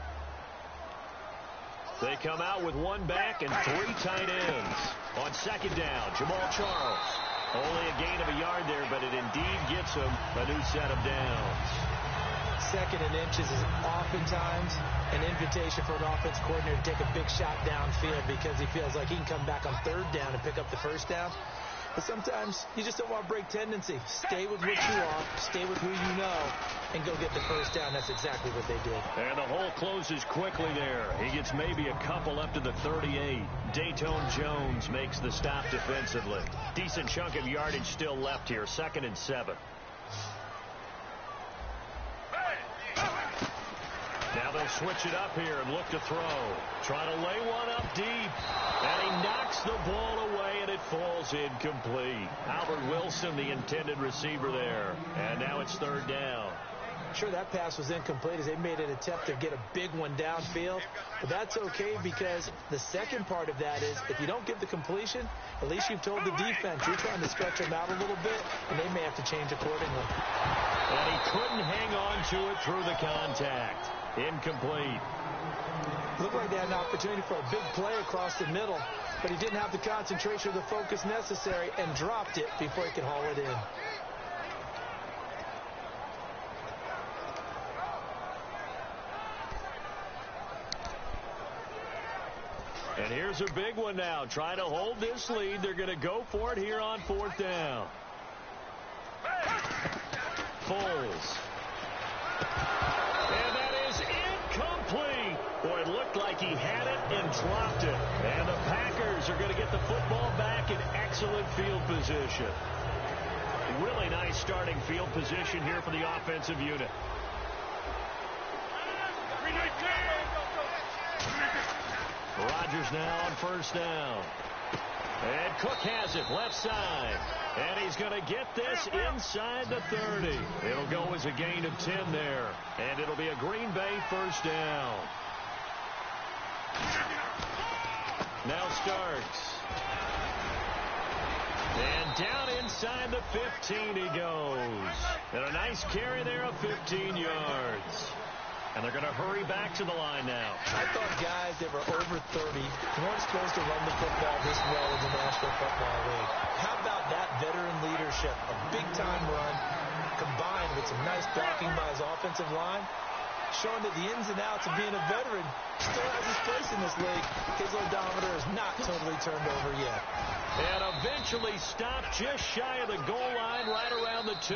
They come out with one back and 3 tight ends. On second down, Jamal Charles. Only a gain of a yard there, but it indeed gets him a new set of downs. Second and inches is oftentimes an invitation for an offense coordinator to take a big shot downfield because he feels like he can come back on third down and pick up the first down. But sometimes you just don't want to break tendency. Stay with what you are, stay with who you know, and go get the first down. That's exactly what they did. And the hole closes quickly there. He gets maybe a couple up to the 38. Dayton Jones makes the stop defensively. Decent chunk of yardage still left here. 2nd and 7. Now they'll switch it up here and look to throw. Trying to lay one up deep. And he knocks the ball away, and it falls incomplete. Albert Wilson, the intended receiver there. And now it's 3rd down. Sure, that pass was incomplete as they made an attempt to get a big one downfield. But that's okay because the second part of that is if you don't get the completion, at least you've told the defense you're trying to stretch them out a little bit, and they may have to change accordingly. And he couldn't hang on to it through the contact. Incomplete. Looked like they had an opportunity for a big play across the middle, but he didn't have the concentration or the focus necessary and dropped it before he could haul it in. And here's a big one now. Trying to hold this lead. They're going to go for it here on 4th down. Foles And that is incomplete. Boy, it looked like he had it and dropped it. And the Packers are going to get the football back in excellent field position. Really nice starting field position here for the offensive unit. Rodgers now on first down. And Cook has it left side. And he's going to get this inside the 30. It'll go as a gain of 10 there. And it'll be a Green Bay first down. Now Starks. And down inside the 15 he goes. And a nice carry there of 15 yards. And they're going to hurry back to the line now. I thought guys that were over 30 weren't supposed to run the football this well in the National Football League. How about that veteran leadership? A big-time run combined with some nice blocking by his offensive line, showing that the ins and outs of being a veteran still has his place in this league. His odometer is not totally turned over yet. And eventually stopped just shy of the goal line right around the 2.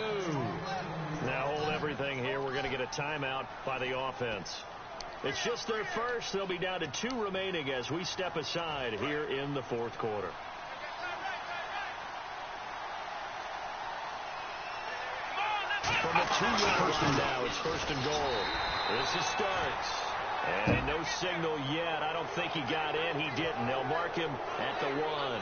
Now hold everything here. We're going to get a timeout by the offense. It's just their first. They'll be down to 2 remaining as we step aside here in the fourth quarter. From the 2-yard line now, it's first and goal. This is Starks. And no signal yet. I don't think he got in. He didn't. They'll mark him at the 1.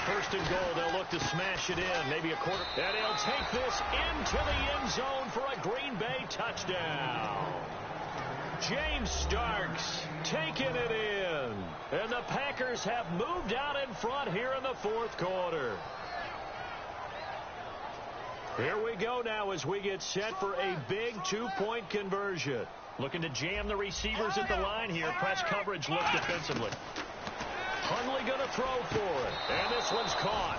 First and goal, they'll look to smash it in, maybe a quarter. And he'll take this into the end zone for a Green Bay touchdown. James Starks taking it in. And the Packers have moved out in front here in the fourth quarter. Here we go now as we get set for a big 2-point conversion. Looking to jam the receivers at the line here. Press coverage look defensively. Hundley going to throw for it. And this one's caught.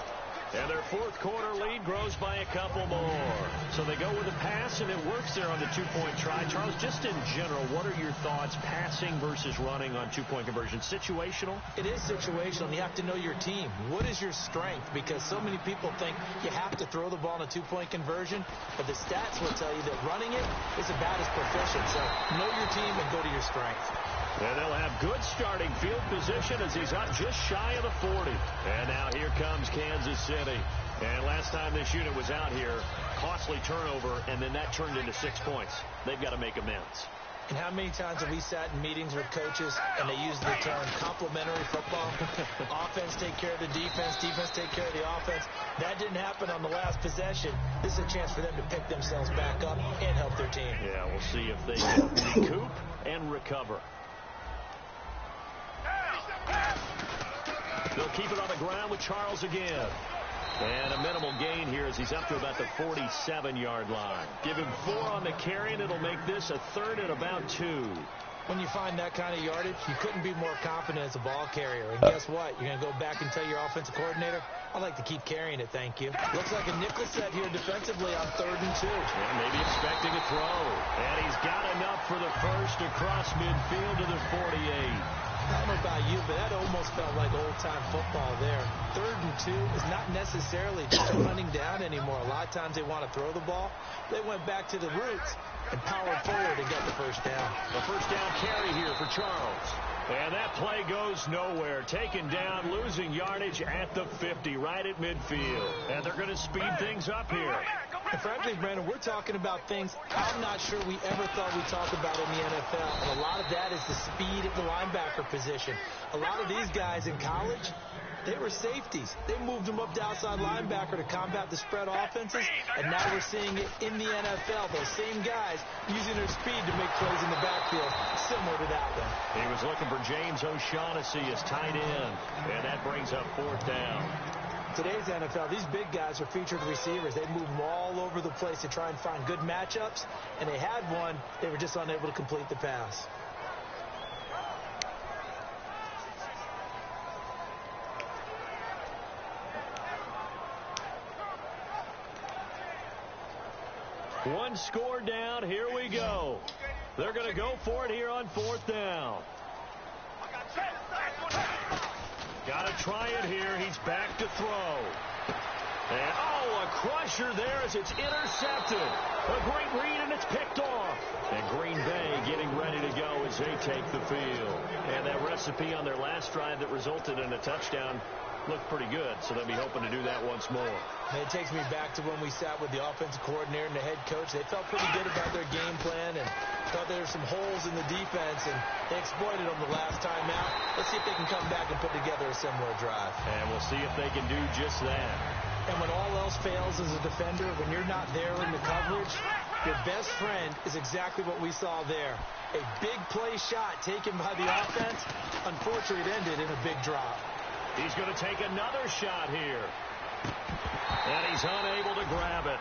And their fourth quarter lead grows by a couple more. So they go with a pass, and it works there on the 2-point try. Charles, just in general, what are your thoughts passing versus running on 2-point conversion? Situational? It is situational. You have to know your team. What is your strength? Because so many people think you have to throw the ball in a 2-point conversion, but the stats will tell you that running it is about as proficient. So know your team and go to your strength. And they'll have good starting field position as he's up just shy of the 40. And now here comes Kansas City. And last time this unit was out here, costly turnover, and then that turned into 6 points. They've got to make amends. And how many times have we sat in meetings with coaches and they use the term complementary football? Offense take care of the defense, defense take care of the offense. That didn't happen on the last possession. This is a chance for them to pick themselves back up and help their team. Yeah, we'll see if they can recoup and recover. They'll keep it on the ground with Charles again. And a minimal gain here as he's up to about the 47-yard line. Give him 4 on the carry, and it'll make this a 3rd and about 2. When you find that kind of yardage, you couldn't be more confident as a ball carrier. And guess what? You're going to go back and tell your offensive coordinator, I'd like to keep carrying it, thank you. Looks like a nickel set here defensively on 3rd and 2. Yeah, maybe expecting a throw. And he's got enough for the first across midfield to the 48. I don't know about you, but that almost felt like old-time football there. 3rd and 2 is not necessarily just running down anymore. A lot of times they want to throw the ball. They went back to the roots and powered forward and got the first down. The first down carry here for Charles. And that play goes nowhere. Taken down, losing yardage at the 50, right at midfield. And they're going to speed things up here. And frankly, Brandon, we're talking about things I'm not sure we ever thought we'd talk about in the NFL. And a lot of that is the speed at the linebacker position. A lot of these guys in college, they were safeties. They moved them up to outside linebacker to combat the spread offenses. And now we're seeing it in the NFL. Those same guys using their speed to make plays in the backfield, similar to that one. He was looking for James O'Shaughnessy as tight end. And that brings up 4th down. Today's NFL, these big guys are featured receivers. They move them all over the place to try and find good matchups. And they had one. They were just unable to complete the pass. One score down. Here we go. They're going to go for it here on 4th down. Got to try it here. He's back to throw. And, a crusher there as it's intercepted. A great read, and it's picked off. And Green Bay getting ready to go as they take the field. And that recipe on their last drive that resulted in a touchdown looked pretty good, so they'll be hoping to do that once more. And it takes me back to when we sat with the offensive coordinator and the head coach. They felt pretty good about their game plan and thought there were some holes in the defense, and they exploited them the last time out. Let's see if they can come back and put together a similar drive. And we'll see if they can do just that. And when all else fails as a defender, when you're not there in the coverage, your best friend is exactly what we saw there. A big play shot taken by the offense. Unfortunately, it ended in a big drop. He's going to take another shot here. And he's unable to grab it.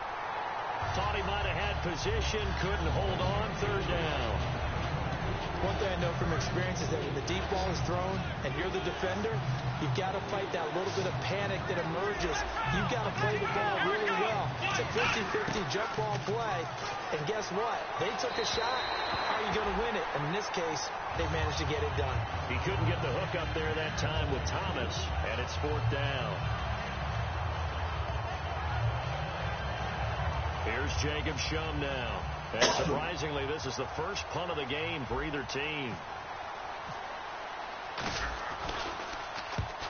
Thought he might have had position, couldn't hold on. 3rd down. One thing I know from experience is that when the deep ball is thrown and you're the defender, you've got to fight that little bit of panic that emerges. You've got to play the ball really well. It's a 50-50 jump ball play. And guess what? They took a shot. How are you going to win it? And in this case, they managed to get it done. He couldn't get the hook up there that time with Thomas, and it's 4th down. Here's Jacob Shum now. And surprisingly, this is the first punt of the game for either team.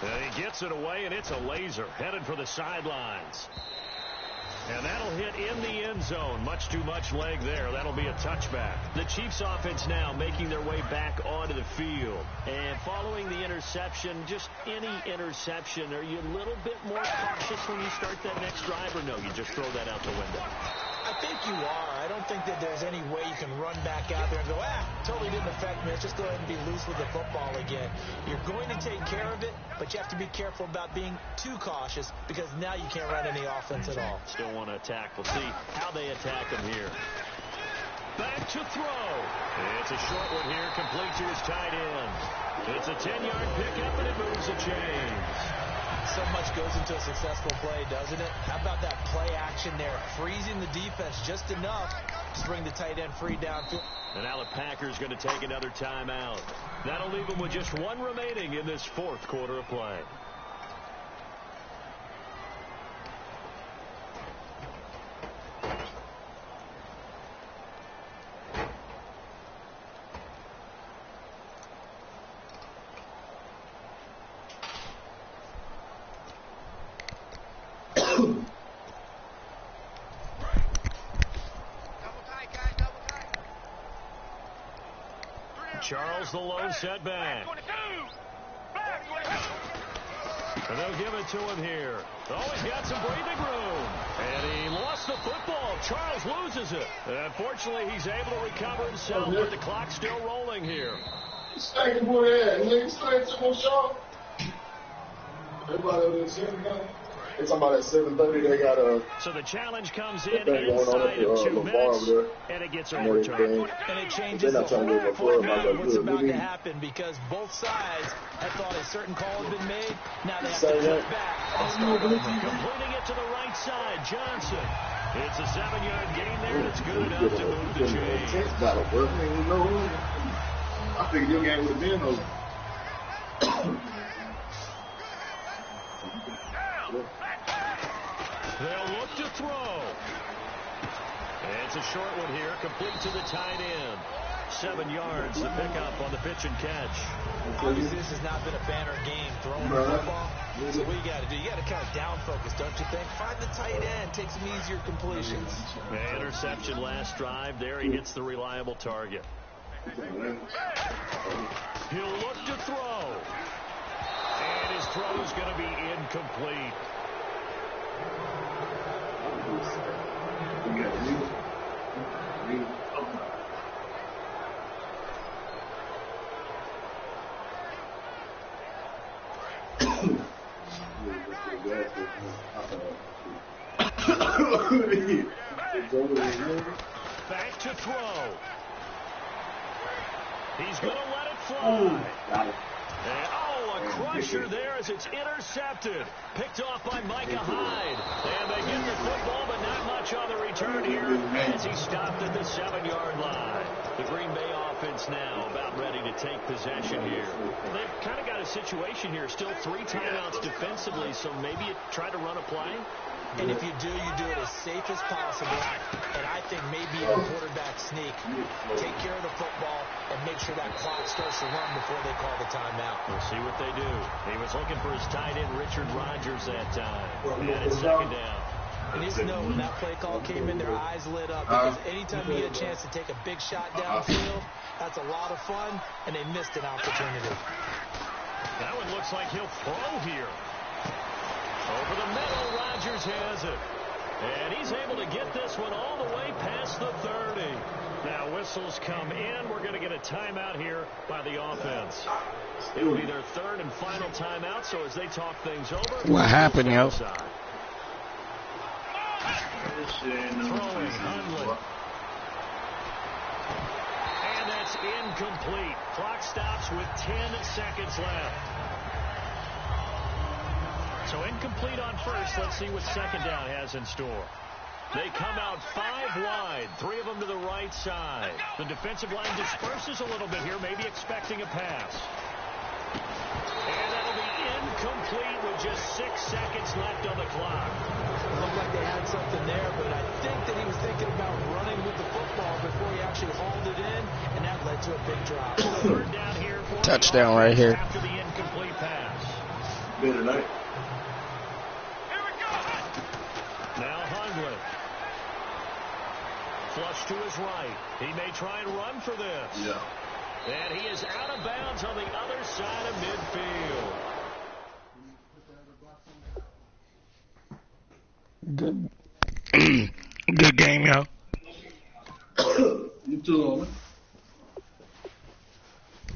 And he gets it away, and it's a laser headed for the sidelines. And that'll hit in the end zone. Much too much leg there. That'll be a touchback. The Chiefs offense now making their way back onto the field. And following the interception, just any interception, are you a little bit more cautious when you start that next drive, or no, you just throw that out the window? I think you are. I don't think that there's any way you can run back out there and go, totally didn't affect me. Let's just go ahead and be loose with the football again. You're going to take care of it, but you have to be careful about being too cautious because now you can't run any offense at all. Still want to attack. We'll see how they attack him here. Back to throw. It's a short one here, complete to his tight end. It's a 10-yard pickup, and it moves the chains. So much goes into a successful play, doesn't it? How about that play action there, freezing the defense just enough to bring the tight end free downfield. And now the Packers going to take another timeout. That'll leave them with just one remaining in this 4th quarter of play. Charles the lone setback. And they'll give it to him here. Oh, he's got some breathing room. And he lost the football. Charles loses it. And unfortunately, he's able to recover himself, but the clock's still rolling here. Thank you for that. Nigga, straight to my shot. Everybody over there, 7 now. They talking about at 7:30 they got a... So the challenge comes in inside of 2 minutes, and it gets overturned. And it changes the whole format of what's about to happen because both sides had thought a certain call had been made. Now they have to flip back. Completing it to the right side, Johnson. It's a 7-yard gain there, and it's good enough to move the chains. I think your game would have been over. They'll look to throw. And it's a short one here, complete to the tight end. 7 yards, the pickup on the pitch and catch. Obviously, this has not been a banner game throwing the football. So what you got to do, you got to kind of down focus, don't you think? Find the tight end, take some easier completions. Interception last drive. There he hits the reliable target. He'll look to throw. And his throw is going to be incomplete. Back to throw. He's going to let it fly. And, oh, a crusher there as it's intercepted. Picked off by Micah Hyde. And they get the football, but not much on the return here as he stopped at the 7-yard line. The Green Bay offense now about ready to take possession here. They've kind of got a situation here. Still 3 timeouts defensively, so maybe you try to run a play. And if you do it as safe as possible. And I think maybe even quarterback sneak. Take care of the football and make sure that clock starts to run before they call the timeout. We'll see what they do. He was looking for his tight end, Richard Rodgers, that time. And it's 2nd down. And just know when that play call came in, their eyes lit up. Because anytime you get a chance to take a big shot downfield, that's a lot of fun, and they missed an opportunity. That one looks like he'll throw here. Over the middle, Rodgers has it. And he's able to get this one all the way past the 30. Now whistles come in. We're going to get a timeout here by the offense. It will be their 3rd and final timeout, so as they talk things over. What happened, yo? Throwing, Hundley. And that's incomplete. Clock stops with 10 seconds left. So incomplete on first. Let's see what 2nd down has in store. They come out 5 wide, 3 of them to the right side. The defensive line disperses a little bit here, maybe expecting a pass. And that'll be incomplete with just 6 seconds left on the clock. It looked like they had something there, but I think that he was thinking about running with the football before he actually hauled it in, and that led to a big drop. 3rd down here for touchdown right here. After the incomplete pass. Better night. Now Hundley. Flush to his right. He may try and run for this. Yeah. And he is out of bounds on the other side of midfield. Good. Good game, yo. You too, Owen.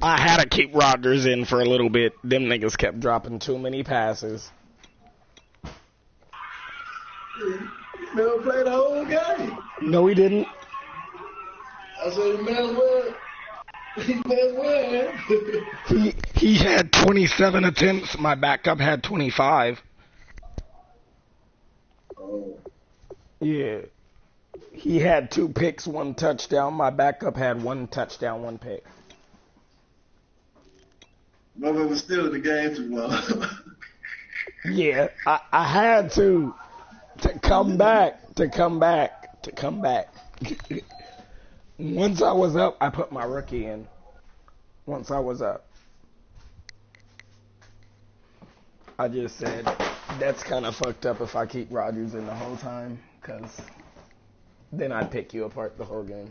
I had to keep Rodgers in for a little bit. Them niggas kept dropping too many passes. Man played the whole game. No, he didn't. I said, man, well, he played well. He had 27 attempts. My backup had 25. Oh. Yeah. He had 2 picks, 1 touchdown. My backup had 1 touchdown, 1 pick. My man was still in the game too long. Yeah, I had to come back. Once I was up, I put my rookie in. Once I was up. I just said, that's kind of fucked up if I keep Rodgers in the whole time, because then I'd pick you apart the whole game.